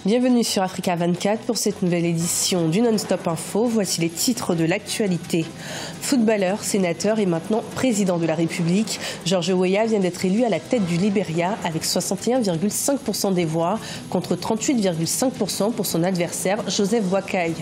Bienvenue sur Africa 24 pour cette nouvelle édition du Non-Stop Info. Voici les titres de l'actualité. Footballeur, sénateur et maintenant président de la République, George Weah vient d'être élu à la tête du Libéria avec 61,5% des voix contre 38,5% pour son adversaire Joseph Boakai.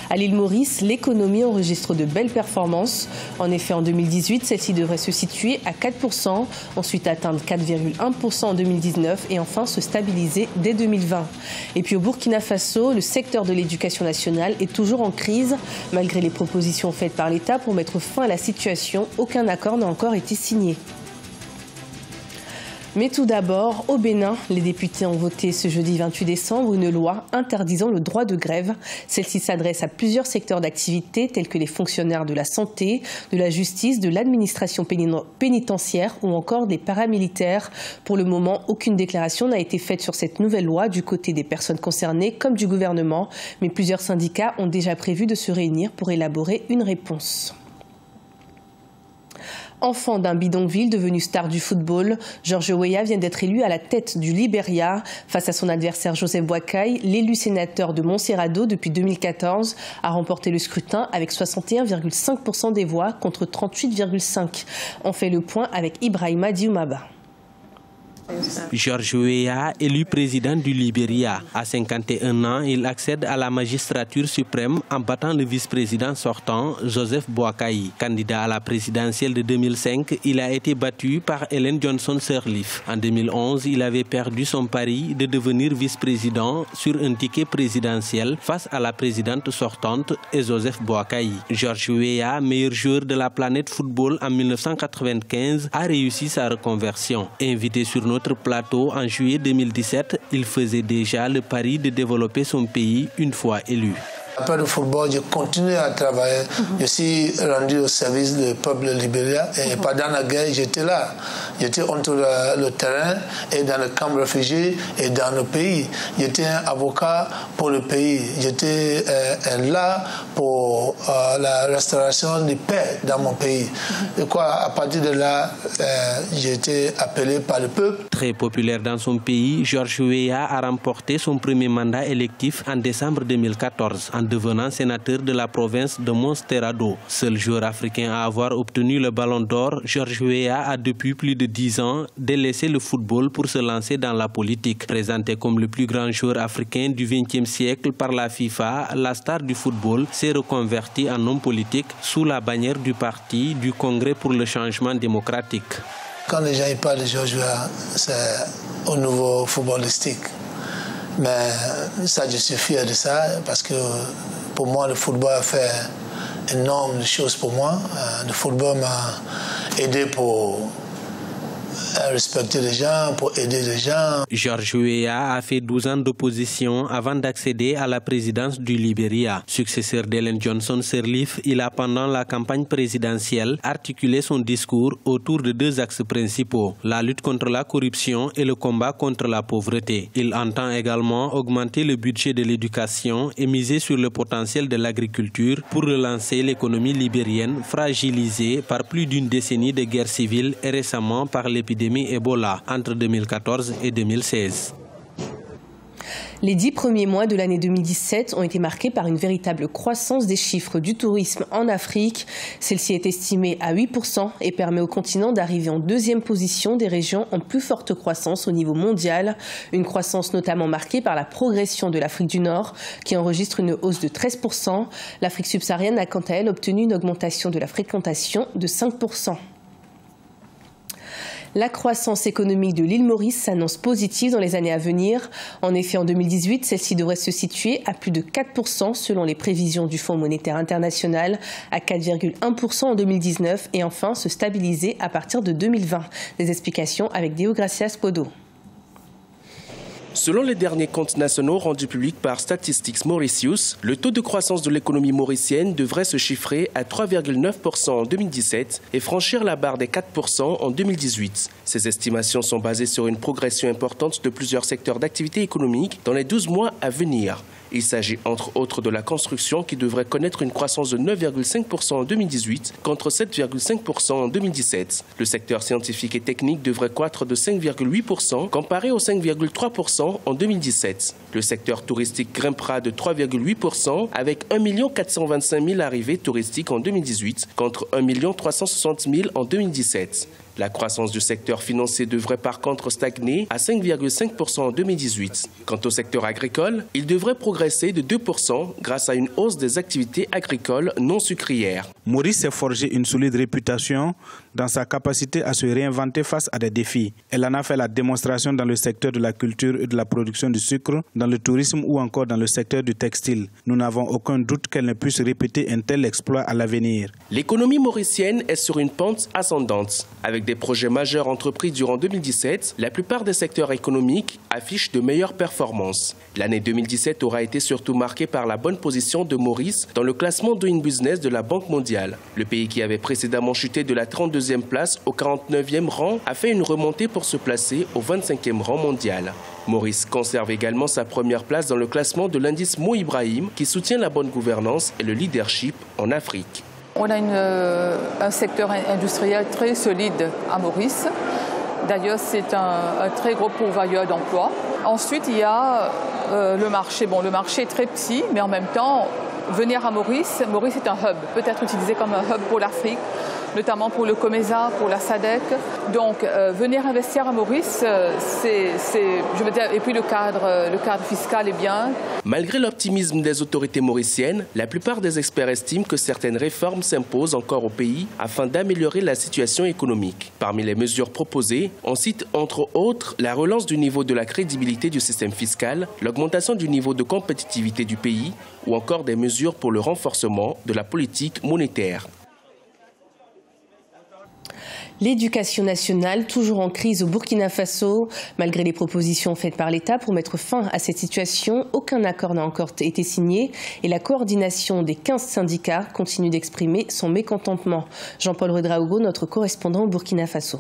À l'île Maurice, l'économie enregistre de belles performances. En effet, en 2018, celle-ci devrait se situer à 4%, ensuite atteindre 4,1% en 2019 et enfin se stabiliser dès 2020. Et puis au Burkina Faso, le secteur de l'éducation nationale est toujours en crise. Malgré les propositions faites par l'État pour mettre fin à la situation, aucun accord n'a encore été signé. Mais tout d'abord, au Bénin, les députés ont voté ce jeudi 28 décembre une loi interdisant le droit de grève. Celle-ci s'adresse à plusieurs secteurs d'activité tels que les fonctionnaires de la santé, de la justice, de l'administration pénitentiaire ou encore des paramilitaires. Pour le moment, aucune déclaration n'a été faite sur cette nouvelle loi du côté des personnes concernées comme du gouvernement. Mais plusieurs syndicats ont déjà prévu de se réunir pour élaborer une réponse. Enfant d'un bidonville devenu star du football, George Weah vient d'être élu à la tête du Libéria. Face à son adversaire Joseph Boakai, l'élu sénateur de Montserrado depuis 2014 a remporté le scrutin avec 61,5% des voix contre 38,5%. On fait le point avec Ibrahima Dioumaba. George Weah, élu président du Libéria. À 51 ans, il accède à la magistrature suprême en battant le vice-président sortant, Joseph Boakai. Candidat à la présidentielle de 2005, il a été battu par Ellen Johnson Sirleaf. En 2011, il avait perdu son pari de devenir vice-président sur un ticket présidentiel face à la présidente sortante et Joseph Boakai. George Weah, meilleur joueur de la planète football en 1995, a réussi sa reconversion. Invité sur notre plateau en juillet 2017, il faisait déjà le pari de développer son pays une fois élu. Après le football, j'ai continué à travailler. Je suis rendu au service du peuple libérien et pendant la guerre, j'étais là. J'étais entre le terrain et dans le camp réfugié et dans le pays. J'étais un avocat pour le pays. J'étais là pour la restauration de paix dans mon pays. Et à partir de là, j'ai été appelé par le peuple. Très populaire dans son pays, George Weah a remporté son premier mandat électif en décembre 2014. En devenant sénateur de la province de Montserrado. Seul joueur africain à avoir obtenu le ballon d'or, George Weah a depuis plus de 10 ans délaissé le football pour se lancer dans la politique. Présenté comme le plus grand joueur africain du XXe siècle par la FIFA, la star du football s'est reconverti en homme politique sous la bannière du parti du Congrès pour le changement démocratique. Quand les gens parlent de George Weah, c'est au niveau footballistique. Mais ça, je suis fier de ça parce que pour moi, le football a fait énormément de choses pour moi. Le football m'a aidé pour respecter les gens, pour aider les gens. George Weah a fait 12 ans d'opposition avant d'accéder à la présidence du Libéria. Successeur d'Ellen Johnson Sirleaf, il a pendant la campagne présidentielle articulé son discours autour de deux axes principaux, la lutte contre la corruption et le combat contre la pauvreté. Il entend également augmenter le budget de l'éducation et miser sur le potentiel de l'agriculture pour relancer l'économie libérienne fragilisée par plus d'une décennie de guerre civile et récemment par l'épidémie Ebola entre 2014 et 2016. Les 10 premiers mois de l'année 2017 ont été marqués par une véritable croissance des chiffres du tourisme en Afrique. Celle-ci est estimée à 8% et permet au continent d'arriver en deuxième position des régions en plus forte croissance au niveau mondial. Une croissance notamment marquée par la progression de l'Afrique du Nord qui enregistre une hausse de 13%. L'Afrique subsaharienne a quant à elle obtenu une augmentation de la fréquentation de 5%. La croissance économique de l'île Maurice s'annonce positive dans les années à venir. En effet, en 2018, celle-ci devrait se situer à plus de 4% selon les prévisions du Fonds monétaire international, à 4,1% en 2019 et enfin se stabiliser à partir de 2020. Des explications avec Deogracias Podo. Selon les derniers comptes nationaux rendus publics par Statistics Mauritius, le taux de croissance de l'économie mauricienne devrait se chiffrer à 3,9% en 2017 et franchir la barre des 4% en 2018. Ces estimations sont basées sur une progression importante de plusieurs secteurs d'activité économique dans les 12 mois à venir. Il s'agit entre autres de la construction qui devrait connaître une croissance de 9,5% en 2018 contre 7,5% en 2017. Le secteur scientifique et technique devrait croître de 5,8% comparé aux 5,3% en 2017. Le secteur touristique grimpera de 3,8% avec 1 425 000 arrivées touristiques en 2018 contre 1 360 000 en 2017. La croissance du secteur financier devrait par contre stagner à 5,5% en 2018. Quant au secteur agricole, il devrait progresser de 2% grâce à une hausse des activités agricoles non sucrières. Maurice s'est forgé une solide réputation dans sa capacité à se réinventer face à des défis. Elle en a fait la démonstration dans le secteur de la culture et de la production du sucre, dans le tourisme ou encore dans le secteur du textile. Nous n'avons aucun doute qu'elle ne puisse répéter un tel exploit à l'avenir. L'économie mauricienne est sur une pente ascendante. Avec des projets majeurs entrepris durant 2017, la plupart des secteurs économiques affichent de meilleures performances. L'année 2017 aura été surtout marquée par la bonne position de Maurice dans le classement Doing Business de la Banque mondiale. Le pays qui avait précédemment chuté de la 32e place au 49e rang a fait une remontée pour se placer au 25e rang mondial. Maurice conserve également sa première place dans le classement de l'indice Mo Ibrahim qui soutient la bonne gouvernance et le leadership en Afrique. On a un secteur industriel très solide à Maurice. D'ailleurs, c'est un très gros pourvoyeur d'emplois. Ensuite, il y a le marché. Bon, le marché est très petit, mais en même temps, venir à Maurice est un hub, peut-être utilisé comme un hub pour l'Afrique, notamment pour le COMESA, pour la SADC. Donc, venir investir à Maurice, je veux dire, et puis le cadre fiscal est bien. Malgré l'optimisme des autorités mauriciennes, la plupart des experts estiment que certaines réformes s'imposent encore au pays afin d'améliorer la situation économique. Parmi les mesures proposées, on cite entre autres la relance du niveau de la crédibilité du système fiscal, l'augmentation du niveau de compétitivité du pays ou encore des mesures pour le renforcement de la politique monétaire. L'éducation nationale, toujours en crise au Burkina Faso. Malgré les propositions faites par l'État pour mettre fin à cette situation, aucun accord n'a encore été signé et la coordination des 15 syndicats continue d'exprimer son mécontentement. Jean-Paul Redraogo, notre correspondant au Burkina Faso.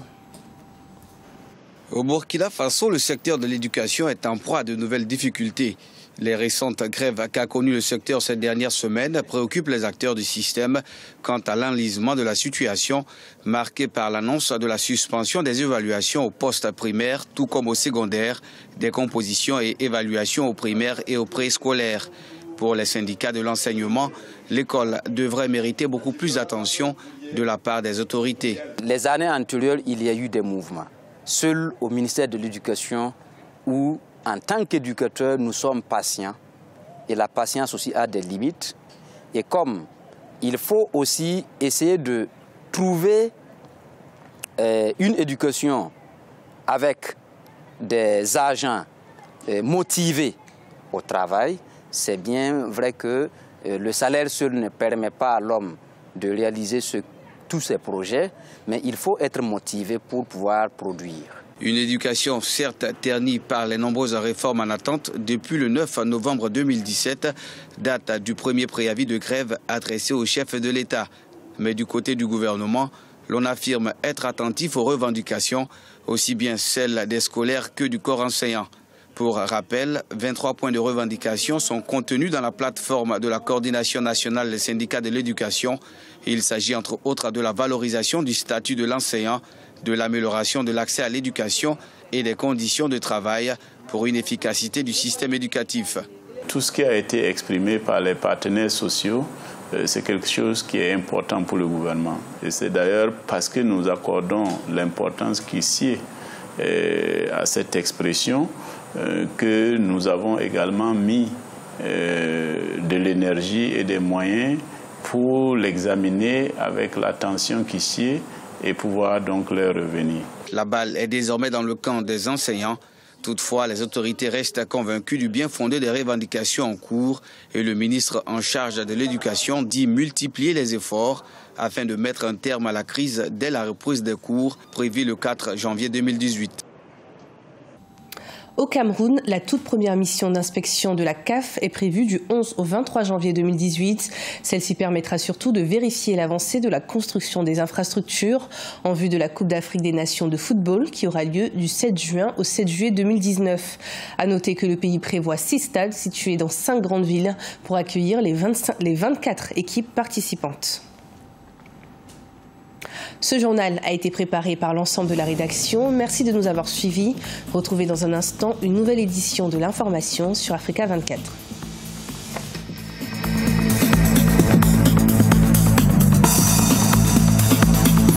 Au Burkina Faso, le secteur de l'éducation est en proie à de nouvelles difficultés. Les récentes grèves qu'a connues le secteur ces dernières semaines préoccupent les acteurs du système quant à l'enlisement de la situation, marquée par l'annonce de la suspension des évaluations au poste primaire, tout comme au secondaire, des compositions et évaluations au primaire et au préscolaire. Pour les syndicats de l'enseignement, l'école devrait mériter beaucoup plus d'attention de la part des autorités. Les années antérieures, il y a eu des mouvements. Seul au ministère de l'Éducation, où en tant qu'éducateur, nous sommes patients. Et la patience aussi a des limites. Et comme il faut aussi essayer de trouver une éducation avec des agents motivés au travail, c'est bien vrai que le salaire seul ne permet pas à l'homme de réaliser tous ces projets, mais il faut être motivé pour pouvoir produire. Une éducation certes ternie par les nombreuses réformes en attente depuis le 9 novembre 2017, date du premier préavis de grève adressé au chef de l'État. Mais du côté du gouvernement, l'on affirme être attentif aux revendications, aussi bien celles des scolaires que du corps enseignant. Pour rappel, 23 points de revendication sont contenus dans la plateforme de la coordination nationale des syndicats de l'éducation. Il s'agit entre autres de la valorisation du statut de l'enseignant, de l'amélioration de l'accès à l'éducation et des conditions de travail pour une efficacité du système éducatif. Tout ce qui a été exprimé par les partenaires sociaux, c'est quelque chose qui est important pour le gouvernement. Et c'est d'ailleurs parce que nous accordons l'importance qui sied à cette expression que nous avons également mis de l'énergie et des moyens pour l'examiner avec l'attention qui sied et pouvoir donc leur revenir. La balle est désormais dans le camp des enseignants. Toutefois, les autorités restent convaincues du bien fondé des revendications en cours et le ministre en charge de l'éducation dit multiplier les efforts afin de mettre un terme à la crise dès la reprise des cours prévue le 4 janvier 2018. Au Cameroun, la toute première mission d'inspection de la CAF est prévue du 11 au 23 janvier 2018. Celle-ci permettra surtout de vérifier l'avancée de la construction des infrastructures en vue de la Coupe d'Afrique des Nations de football qui aura lieu du 7 juin au 7 juillet 2019. À noter que le pays prévoit 6 stades situés dans 5 grandes villes pour accueillir les 24 équipes participantes. Ce journal a été préparé par l'ensemble de la rédaction. Merci de nous avoir suivis. Retrouvez dans un instant une nouvelle édition de l'information sur Africa 24.